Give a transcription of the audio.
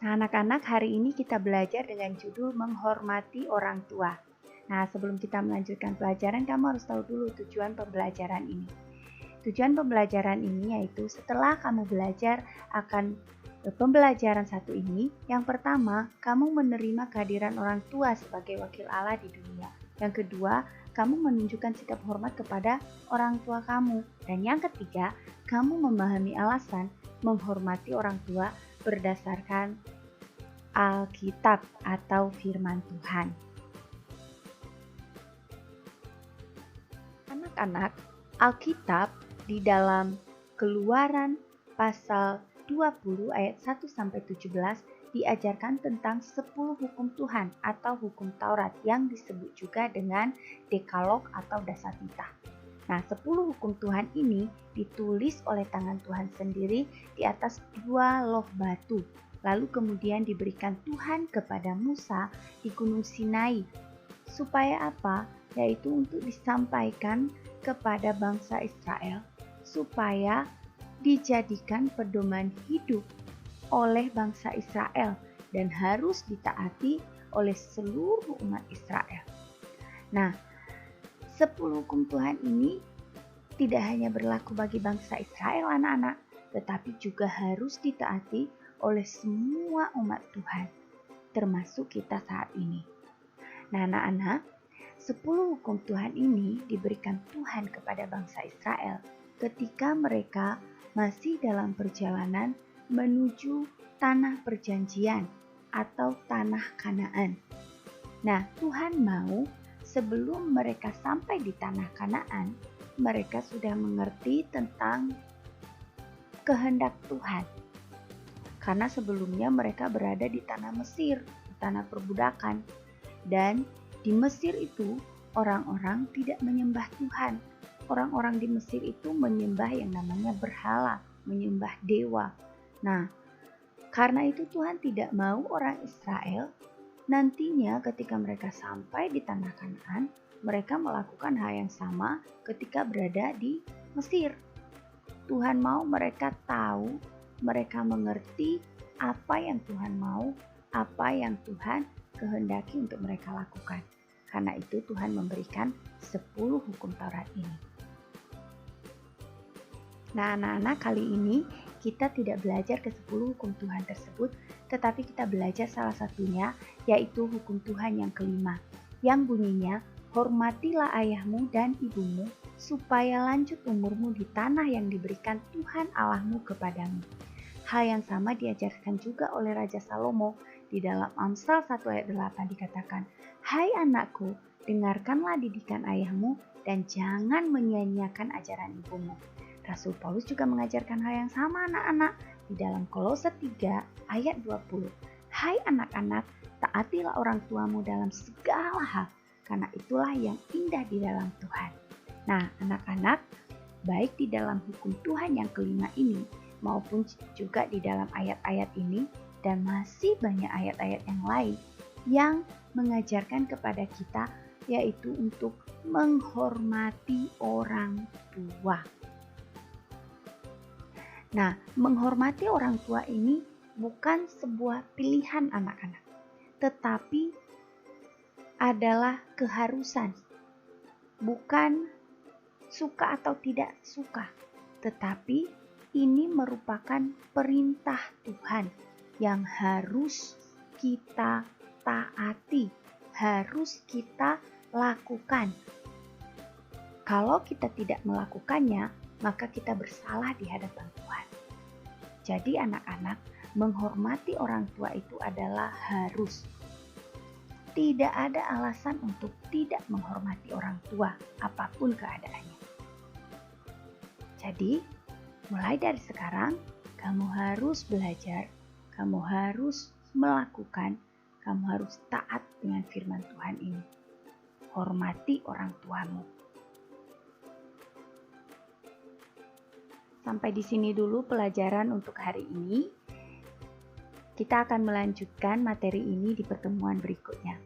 Nah, anak-anak, hari ini kita belajar dengan judul menghormati orang tua. Nah, sebelum kita melanjutkan pelajaran, kamu harus tahu dulu tujuan pembelajaran ini. Tujuan pembelajaran ini yaitu setelah kamu belajar akan pembelajaran satu ini, yang pertama, kamu menerima kehadiran orang tua sebagai wakil Allah di dunia. Yang kedua, kamu menunjukkan sikap hormat kepada orang tua kamu. Dan yang ketiga, kamu memahami alasan menghormati orang tua berdasarkan Alkitab atau firman Tuhan. Anak-anak, Alkitab di dalam Keluaran pasal 20 ayat 1-17 diajarkan tentang 10 hukum Tuhan atau hukum Taurat yang disebut juga dengan Dekalog atau dasar titah. Nah, 10 hukum Tuhan ini ditulis oleh tangan Tuhan sendiri di atas 2 loh batu. Lalu kemudian diberikan Tuhan kepada Musa di Gunung Sinai. Supaya apa? Yaitu untuk disampaikan kepada bangsa Israel supaya dijadikan pedoman hidup oleh bangsa Israel dan harus ditaati oleh seluruh umat Israel. Nah, 10 hukum Tuhan ini tidak hanya berlaku bagi bangsa Israel anak-anak, tetapi juga harus ditaati oleh semua umat Tuhan, termasuk kita saat ini. Nah anak-anak, 10 hukum Tuhan ini diberikan Tuhan kepada bangsa Israel ketika mereka masih dalam perjalanan menuju tanah perjanjian atau tanah Kanaan. Nah, Tuhan mau sebelum mereka sampai di tanah Kanaan, mereka sudah mengerti tentang kehendak Tuhan. Karena sebelumnya mereka berada di tanah Mesir, di tanah perbudakan. Dan di Mesir itu orang-orang tidak menyembah Tuhan. Orang-orang di Mesir itu menyembah yang namanya berhala, menyembah dewa. Nah, karena itu Tuhan tidak mau orang Israel nantinya ketika mereka sampai di tanah Kanaan, mereka melakukan hal yang sama ketika berada di Mesir. Tuhan mau mereka tahu, mereka mengerti apa yang Tuhan mau, apa yang Tuhan kehendaki untuk mereka lakukan. Karena itu Tuhan memberikan 10 hukum Taurat ini. Nah anak-anak, kali ini kita tidak belajar ke 10 hukum Tuhan tersebut, tetapi kita belajar salah satunya, yaitu hukum Tuhan yang kelima, yang bunyinya, hormatilah ayahmu dan ibumu, supaya lanjut umurmu di tanah yang diberikan Tuhan Allahmu kepadamu. Hal yang sama diajarkan juga oleh Raja Salomo. Di dalam Amsal 1 ayat 8 dikatakan, hai anakku, dengarkanlah didikan ayahmu dan jangan menyia-nyiakan ajaran ibumu. Rasul Paulus juga mengajarkan hal yang sama anak-anak di dalam Kolose 3 ayat 20. Hai anak-anak, taatilah orang tuamu dalam segala hal, karena itulah yang indah di dalam Tuhan. Nah anak-anak, baik di dalam hukum Tuhan yang kelima ini, maupun juga di dalam ayat-ayat ini, dan masih banyak ayat-ayat yang lain yang mengajarkan kepada kita, yaitu untuk menghormati orang tua. Nah, menghormati orang tua ini bukan sebuah pilihan anak-anak, tetapi adalah keharusan. Bukan suka atau tidak suka, tetapi ini merupakan perintah Tuhan yang harus kita taati, harus kita lakukan. Kalau kita tidak melakukannya, maka kita bersalah di hadapan Tuhan. Jadi anak-anak, menghormati orang tua itu adalah harus. Tidak ada alasan untuk tidak menghormati orang tua, apapun keadaannya. Jadi, mulai dari sekarang, kamu harus belajar, kamu harus melakukan, kamu harus taat dengan firman Tuhan ini. Hormati orang tuamu. Sampai di sini dulu pelajaran untuk hari ini. Kita akan melanjutkan materi ini di pertemuan berikutnya.